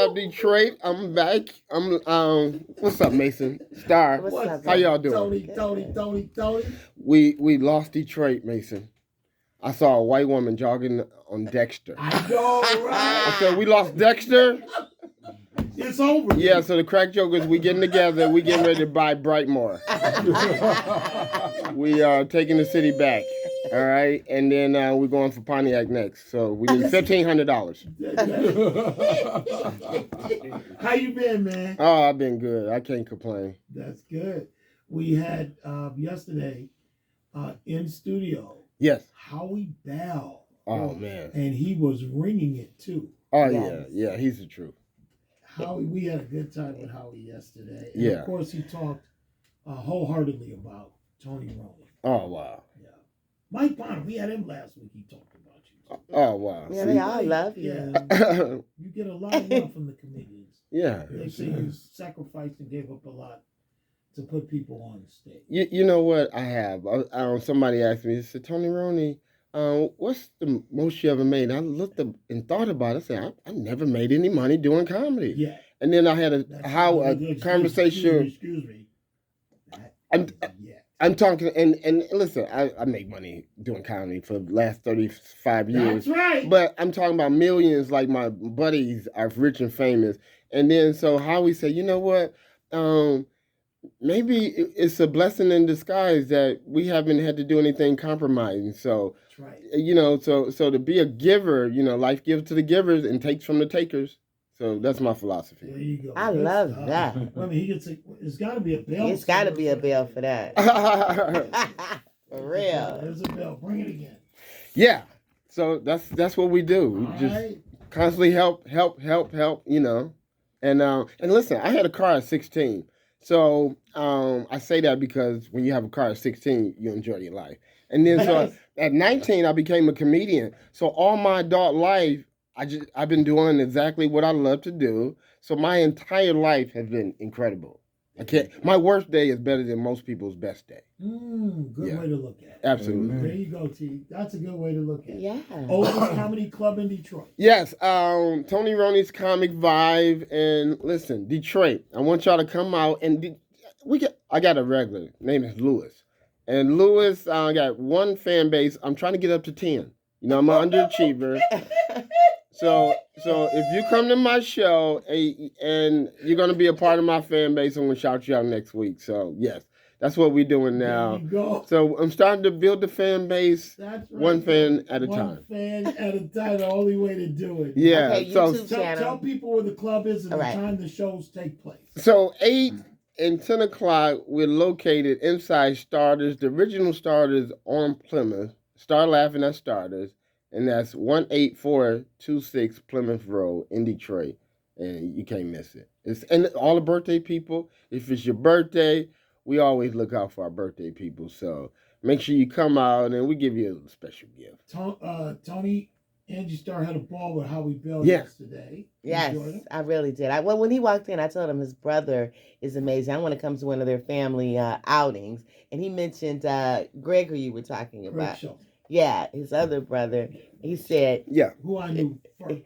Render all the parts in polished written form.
up, Detroit? I'm back. What's up, Mason? Starr. What's up, How y'all doing? Tony. We lost Detroit, Mason. I saw a white woman jogging on Dexter. I know, right? I said, we lost Dexter? It's over. Yeah, so the crack jokers, we getting together. We getting ready to buy Brightmoor. We are taking the city back. All right, and then we're going for Pontiac next. So we need $1,500. How you been, man? Oh, I've been good. I can't complain. That's good. We had yesterday in studio. Yes. Howie Bell. Oh man. And he was ringing it too. Oh yeah, he's the truth. Howie, we had a good time with Howie yesterday. And yeah. Of course, he talked wholeheartedly about Tony Roney. Oh wow. Yeah. Mike Bonner, we had him last week. He talked about you. Oh wow. Yeah, they all love you. Yeah. You get a lot of love from the comedians. Yeah. They say you sacrificed and gave up a lot to put people on the stage. You know what I have? Somebody asked me, they said, Tony Roney, what's the most you ever made? And I looked up and thought about it. I said, I never made any money doing comedy. Yeah. And then I had a conversation. Excuse me. I'm talking, and listen, I make money doing comedy for the last 35 years. That's right. But I'm talking about millions, like my buddies are rich and famous. And then so Howie said, you know what? Maybe it's a blessing in disguise that we haven't had to do anything compromising. So, that's right. So to be a giver, life gives to the givers and takes from the takers. So that's my philosophy. There you go. I love that. I mean, it's got to be a bell. It's got to be a bell for that. For real. There's a bell. Bring it again. Yeah. So that's what we do. We just constantly help. And listen, I had a car at 16. So I say that because when you have a car at 16, you enjoy your life. And then so at 19, I became a comedian. So all my adult life, I've been doing exactly what I love to do. So my entire life has been incredible. My worst day is better than most people's best day. Good way to look at it. Absolutely. There you go, T. That's a good way to look at it. Yeah. Oldest comedy club in Detroit. Yes. Tony Roney's Comic Vibe. And listen, Detroit, I want y'all to come out. And I got a regular. Name is Lewis. And Lewis, I got one fan base. I'm trying to get up to 10. I'm an underachiever. So if you come to my show and you're going to be a part of my fan base, I'm going to shout you out next week. So, yes, that's what we're doing now. There you go. So I'm starting to build the fan base. That's right. One fan at a time. One fan at a time, the only way to do it. Yeah. Okay, so tell people where the club is and the time the shows take place. So 8 and 10 o'clock, we're located inside Starters, the original Starters on Plymouth. Start Laughing at Starters. And that's 18426 Plymouth Road in Detroit. And you can't miss it. And all the birthday people, if it's your birthday, we always look out for our birthday people. So make sure you come out and we give you a special gift. Tony, Angie Starr had a ball with Howie Bell yesterday. Yes, I really did. When he walked in, I told him his brother is amazing. I want to come to one of their family outings. And he mentioned Greg, who you were talking about. Greg Yeah, his other brother. He said, "Yeah, who I knew first."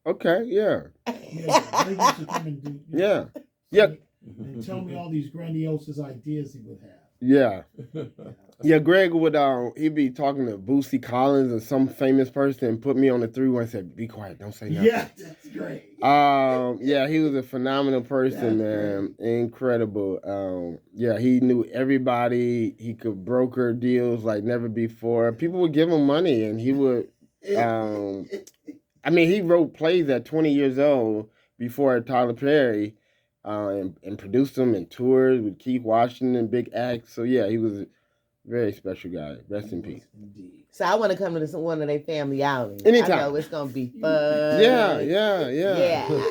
Okay, yeah. Yeah. Yeah. And tell me all these grandiose ideas he would have. Yeah. Yeah, Greg would he'd be talking to Boosie Collins or some famous person and put me on the 3-1 and said, "Be quiet, don't say nothing." Yeah, that's great. Yeah, he was a phenomenal person, man. Great. Incredible. Yeah, he knew everybody. He could broker deals like never before. People would give him money and he would he wrote plays at 20 years old before Tyler Perry. And produced them and toured with Keith Washington, big acts. So yeah, he was a very special guy. Rest in peace. Indeed. So I want to come to one of their family outings. Anytime. I know it's gonna be fun. Yeah. Yeah,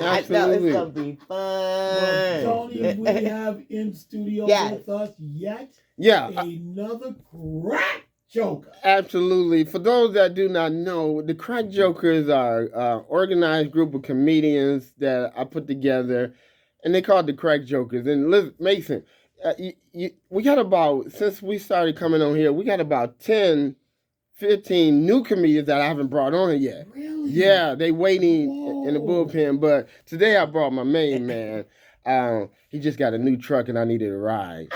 absolutely. I know it's gonna be fun. Well, Tony, we have in studio with us yet another crack joker. Absolutely. For those that do not know, the Crack Jokers are an organized group of comedians that I put together. And they call it the Crack Jokers. And Mason, we got since we started coming on here, we got about 10 15 new comedians that I haven't brought on yet. Really? Yeah, they waiting in the bullpen. But today I brought my main man. He just got a new truck and I needed a ride.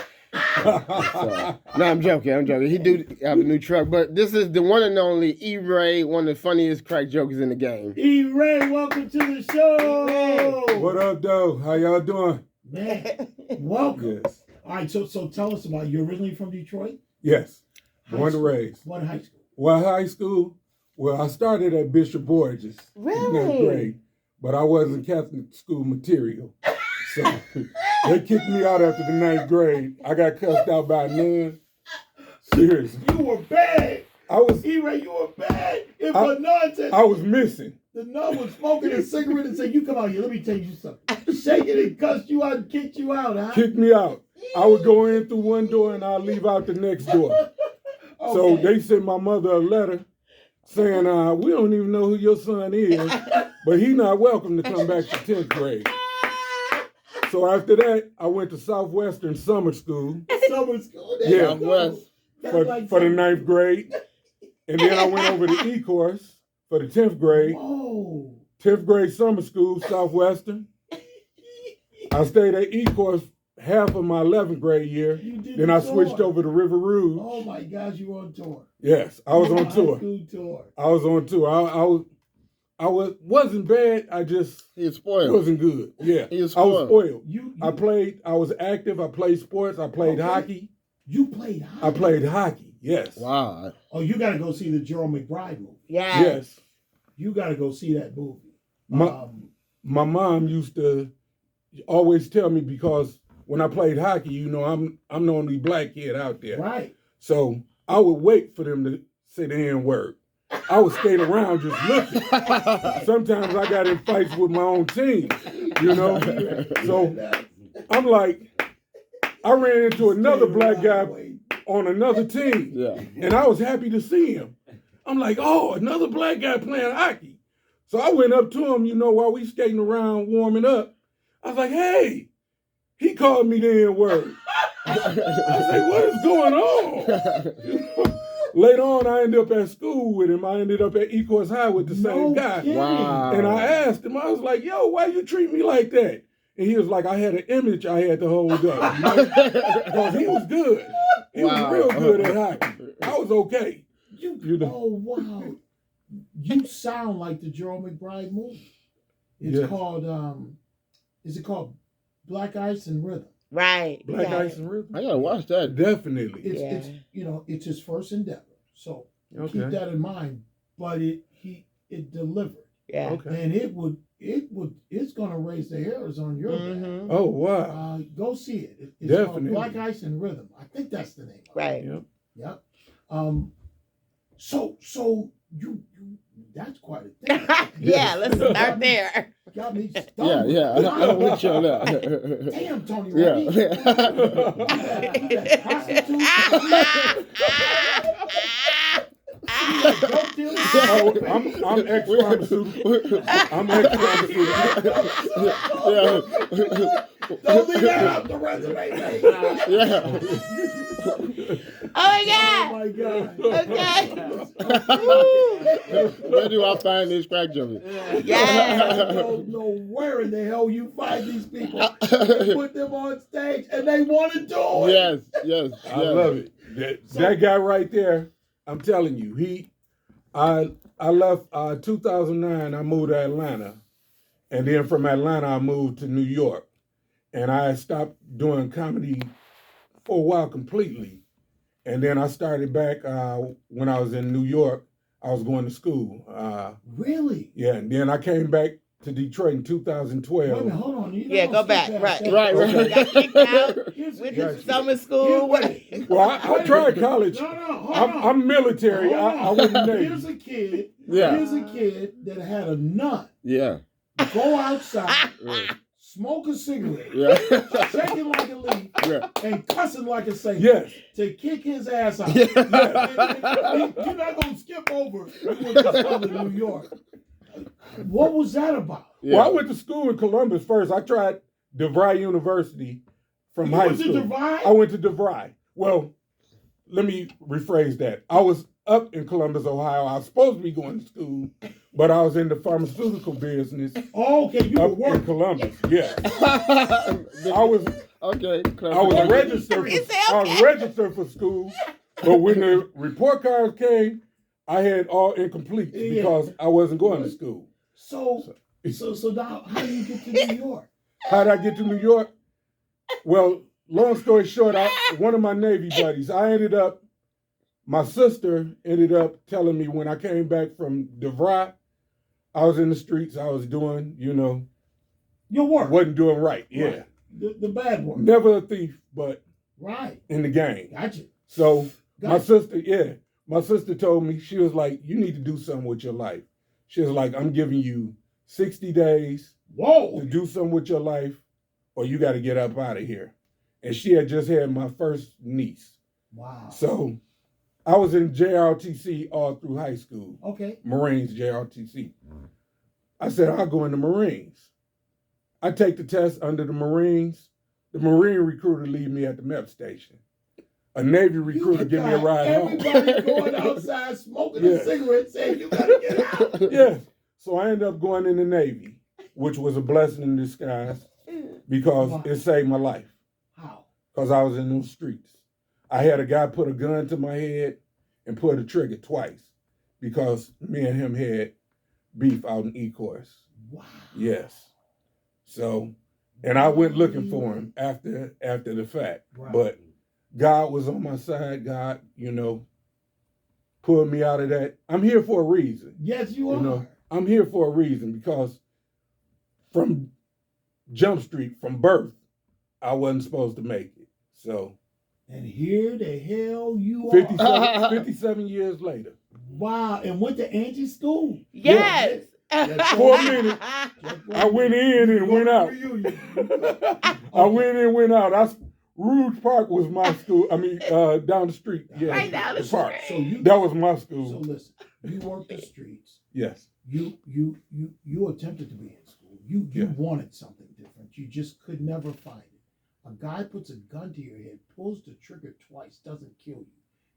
So, no, I'm joking. He do have a new truck, but this is the one and only E-Ray, one of the funniest crack jokers in the game. E-Ray, welcome to the show. What up, though? How y'all doing? Man, welcome. Yes. All right, so tell us about, you're originally from Detroit? Yes. Born and raised. What high school? Well, high school, I started at Bishop Borges. Really? In 9th grade, but I wasn't Catholic school material. So they kicked me out after the 9th grade. I got cussed out by a nun. Seriously. You were bad. E-Ray, you were bad. If a nun said, I was missing. The nun was smoking a cigarette and said, you come out here, let me tell you something. Shake it and cussed you out and kicked you out, huh? Kicked me out. I would go in through one door and I'll leave out the next door. Okay. So they sent my mother a letter saying, we don't even know who your son is, but he's not welcome to come back to 10th grade. So after that, I went to Southwestern summer school. Summer school? Yeah, for the 9th grade. And then I went over to E-course for the 10th grade. Whoa. 10th grade summer school, Southwestern. I stayed at E-course half of my 11th grade year. Then I switched over to River Rouge. Oh my gosh, you were on tour. Yes, I was on tour. Tour. I was on tour. I wasn't bad. I just wasn't good. Yeah, I was spoiled. I was active. I played sports. I played hockey. You played hockey? I played hockey. Yes. Wow. Oh, you got to go see the Gerald McBride movie. Yeah. Yes. You got to go see that movie. My mom used to always tell me, because when I played hockey, you know, I'm the only black kid out there. Right. So I would wait for them to say the N-word. I would skate around just looking. Sometimes I got in fights with my own team, you know? So I'm like, I ran into another black guy on another team. Yeah. And I was happy to see him. I'm like, oh, another black guy playing hockey. So I went up to him, you know, while we skating around, warming up. I was like, hey, he called me the N-word. I was like, what is going on? Later on, I ended up at school with him. I ended up at E-course High with the same guy. Wow. And I asked him, I was like, yo, why you treat me like that? And he was like, I had an image I had to hold up. You know? Because he was good. He was real good at hockey. I was okay. You know? Oh, wow. You sound like the Gerald McBride movie. It's called, is it called Black Ice and Rhythm? Right. Black Ice and Rhythm. I gotta watch that. Definitely. It's you know, it's his first endeavor. So keep that in mind. But it delivered. Yeah. Okay. And it's gonna raise the hairs on your back. Oh wow. Go see it. It's Definitely. called Black Ice and Rhythm. I think that's the name. Right. Yep. So you that's quite a thing. Yeah, let's start there. Got me stunned. Yeah. I'm with you on that. Damn, Tony. I'm ex-pharmaceutical. Don't leave that out the resume, man. Oh my God. Okay. Where do I find this crack junkie? Yeah. I don't know where in the hell you find these people. You put them on stage and they want to do it. Yes. I love it. That guy right there, I'm telling you, I left 2009, I moved to Atlanta. And then from Atlanta, I moved to New York. And I stopped doing comedy for a while completely. And then I started back when I was in New York. I was going to school. Really? Yeah, and then I came back to Detroit in 2012. Wait a minute, hold on. Go back. Right. Got kicked out. Went to summer school. Well, I tried college. No, I'm military. I wouldn't name. Here's a kid. Here's a kid that had a nut. Yeah. Go outside. Smoke a cigarette, shaking like a leaf, and cussing like a saint. Yes. To kick his ass out. Yes. You're not going to skip over. You went to school in New York. What was that about? Yeah. Well, I went to school in Columbus first. I tried DeVry University from high school. You went to DeVry? I went to DeVry. Well, let me rephrase that. I was up in Columbus, Ohio. I was supposed to be going to school, but I was in the pharmaceutical business. Oh, okay, you were Up in working. Columbus, yeah. I was okay. I was registered for school, but when the report cards came, I had all incomplete because I wasn't going to school. So now, how do you get to New York? How did I get to New York? Well, long story short, one of my Navy buddies, my sister ended up telling me when I came back from DeVry, I was in the streets, I was doing, Your work. wasn't doing right. Yeah. Right. The bad work. Never a thief, but Right. in the game. Gotcha. So Gotcha. my sister told me, she was like, you need to do something with your life. She was like, I'm giving you 60 days Whoa. to do something with your life, or you got to get up out of here. And she had just had my first niece. Wow. So I was in JRTC all through high school. Okay. Marines, JRTC. I said, I'll go in the Marines. I take the test under the Marines. The Marine recruiter leave me at the MEP station. A Navy recruiter give me a ride home. Everybody going outside smoking a cigarette saying, you got to get out. Yeah. So I ended up going in the Navy, which was a blessing in disguise because it saved my life. How? Because I was in those streets. I had a guy put a gun to my head and pull the trigger twice because me and him had beef out in Ecorse. Wow. Yes. So, and I went looking for him after the fact. Right. But God was on my side. God, pulled me out of that. I'm here for a reason. Yes, you are. I'm here for a reason because from Jump Street, from birth, I wasn't supposed to make it. So. And here the hell you are. 57 years later. Wow. And went to Angie school. Yes. For a minute, I went in and went out. I went in and went out. Rouge Park was my school. I mean, down the street. Yeah, Right down the park. street. That was my school. So listen, you worked the streets. Yes. You attempted to be in school. You wanted something different. You just could never find it. A guy puts a gun to your head, pulls the trigger twice, doesn't kill you.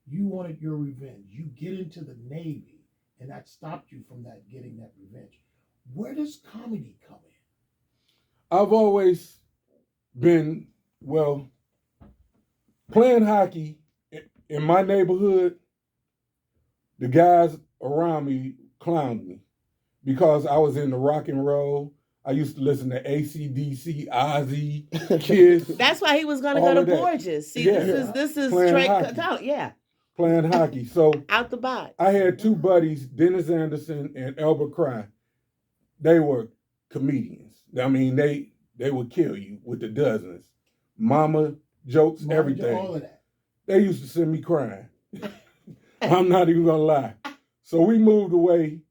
You wanted your revenge. You get into the Navy, and that stopped you from getting that revenge. Where does comedy come in? I've always been, playing hockey in my neighborhood. The guys around me clowned me because I was in the rock and roll. I used to listen to AC/DC, Ozzy, Kiss. That's why he was going to go to Borges. See, this is straight hockey. Yeah. Playing hockey. So out the box. I had two buddies, Dennis Anderson and Albert Cry. They were comedians. I mean, they would kill you with the dozens. Mama jokes, everything. All of that. They used to send me crying. I'm not even gonna lie. So we moved away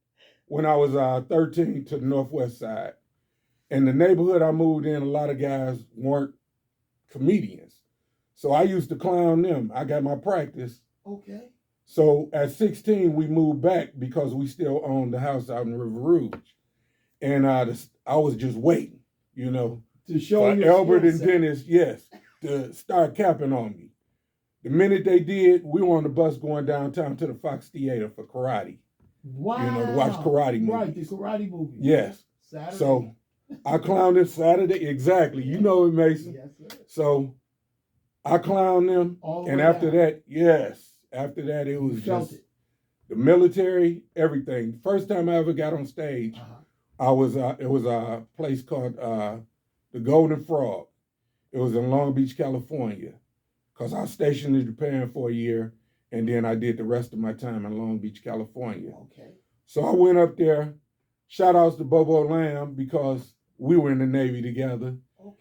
when I was 13 to the northwest side. And the neighborhood I moved in, a lot of guys weren't comedians. So I used to clown them. I got my practice. Okay. So at 16, we moved back because we still owned the house out in River Rouge. And I was just waiting, to show for Albert and Dennis, to start capping on me. The minute they did, we were on the bus going downtown to the Fox Theater for karate. Wow. To watch karate movies. Right, the karate movie. Yes. Saturday. So I clowned them Saturday. Exactly. You know it, Mason. Yes, sir. So I clowned them. And after that, it was just the military, everything. First time I ever got on stage, it was a place called the Golden Frog. It was in Long Beach, California, because I was stationed in Japan for a year, and then I did the rest of my time in Long Beach, California. Okay. So I went up there. Shout outs to Bobo Lamb because we were in the Navy together,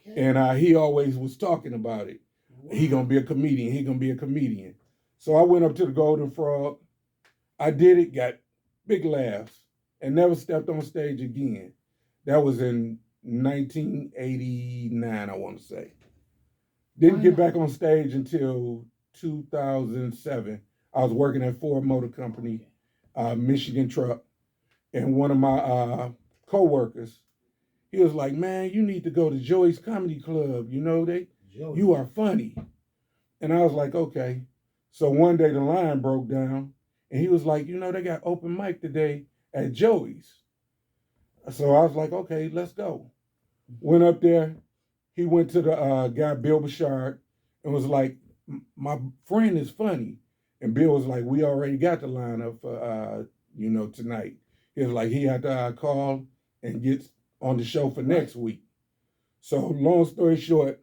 and he always was talking about it. Wow. He gonna be a comedian. He gonna be a comedian. So I went up to the Golden Frog. I did it, got big laughs, and never stepped on stage again. That was in 1989, I want to say. Didn't get back on stage until 2007. I was working at Ford Motor Company, Michigan truck, and one of my co-workers, he was like, man, you need to go to Joey's Comedy Club. You are funny. And I was like, okay. So one day the line broke down, And he was like, you know, they got open mic today at Joey's. So I was like, okay, let's go. Went up there. He went to the guy, Bill Bouchard, and was like, my friend is funny. And Bill was like, we already got the lineup for, tonight. He was like, he had to call and get on the show for next week. So long story short,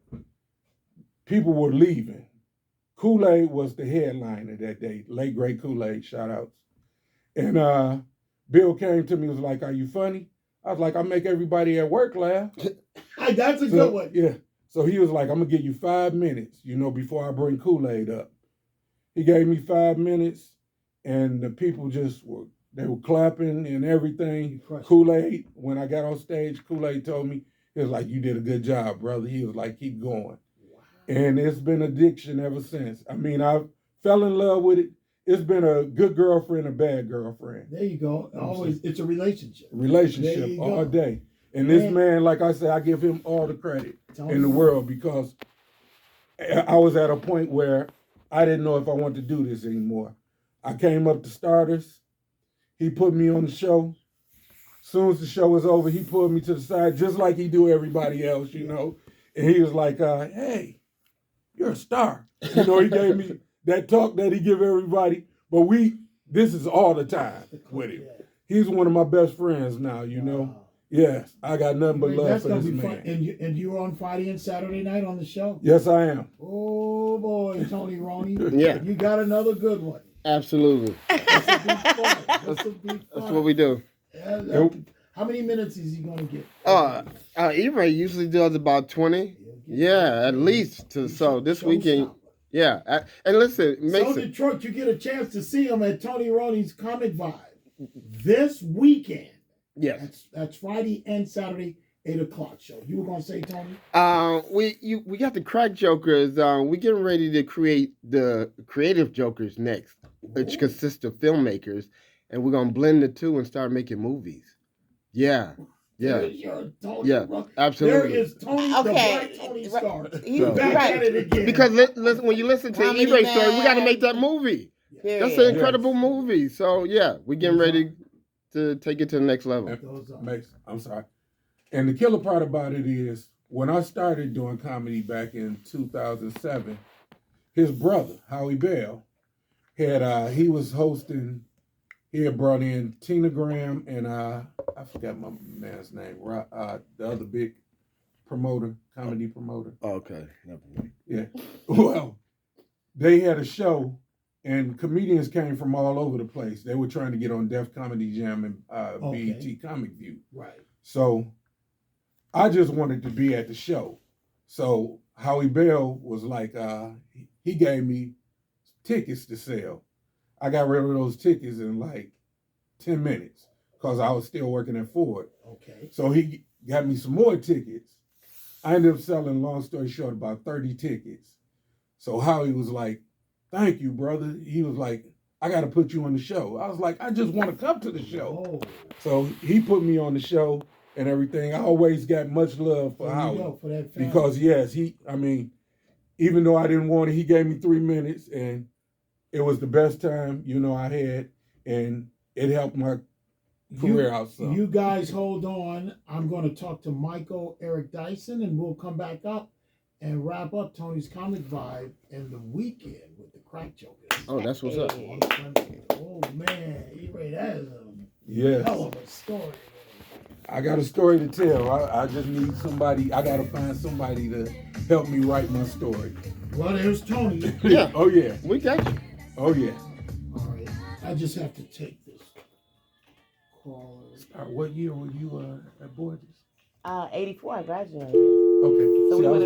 people were leaving. Kool-Aid was the headliner that day. Late great Kool-Aid, shout outs. And Bill came to me, was like, are you funny? I was like, I make everybody at work laugh. That's a good one. Yeah. So he was like, I'm going to give you 5 minutes, before I bring Kool-Aid up. He gave me 5 minutes, and the people they were clapping and everything. Kool-Aid, when I got on stage, Kool-Aid told me, he was like, you did a good job, brother. He was like, keep going. Wow. And it's been addiction ever since. I mean, I fell in love with it. It's been a good girlfriend, a bad girlfriend. There you go. Always, it's a relationship. Relationship all day. And this man, like I said, I give him all the credit in the world because I was at a point where I didn't know if I wanted to do this anymore. I came up to Starters. He put me on the show. As soon as the show was over, he pulled me to the side, just like he do everybody else, And he was like, hey, you're a star. He gave me that talk that he give everybody. But this is all the time with him. He's one of my best friends now, Wow. Yes, I got nothing but love for this man. And you're on Friday and Saturday night on the show? Yes, I am. Oh, boy, Tony Roney. Yeah. You got another good one. Absolutely. That's a big fun. That's what we do. How many minutes is he going to get? E-Ray usually does about 20. Yeah, at least. So this weekend, yeah. And listen, Mason. So Detroit, you get a chance to see him at Tony Roney's Comic Vibe this weekend. Yes. That's Friday and Saturday, 8 o'clock show. You were going to say, Tony? We got the KRACK Jokers. We're getting ready to create the Creative Jokers next, which consists of filmmakers, and we're going to blend the two and start making movies. Yeah. Yeah. Absolutely. There is Tony, the bright Tony Starr. Back at it again. Because listen, when you listen to E-Ray story, we got to make that movie. Yeah. That's an incredible movie. So yeah, we're getting ready to take it to the next level. I'm sorry. And the killer part about it is when I started doing comedy back in 2007, his brother, Howie Bell, he was hosting. He had brought in Tina Graham and I forgot my man's name. The other big comedy promoter. Okay. Yeah. Well, they had a show, and comedians came from all over the place. They were trying to get on Def Comedy Jam and BET Comic View. Right. So I just wanted to be at the show. So Howie Bell was like, he gave me tickets to sell. I got rid of those tickets in like 10 minutes because I was still working at Ford. Okay. So he got me some more tickets. I ended up selling, long story short, about 30 tickets. So Howie was like, thank you, brother. He was like, I got to put you on the show. I was like, I just want to come to the show. Oh. So he put me on the show and everything. I always got much love for Howie. For that family. Because, yes, even though I didn't want it, he gave me 3 minutes, and it was the best time, I had, and it helped my career out some. You guys hold on. I'm going to talk to Michael Eric Dyson, and we'll come back up and wrap up Tony's Comic Vibe and the weekend with the KRACK Jokers. Oh, that's what's up. Oh, man. E-Ray, that is a hell of a story. I got a story to tell. I just need somebody. I got to find somebody to help me write my story. Well, there's Tony. Yeah. Oh, yeah. We got you. Oh, yeah. All right. I just have to take this call. What year were you at Borges? 84, I graduated. Okay. So we would have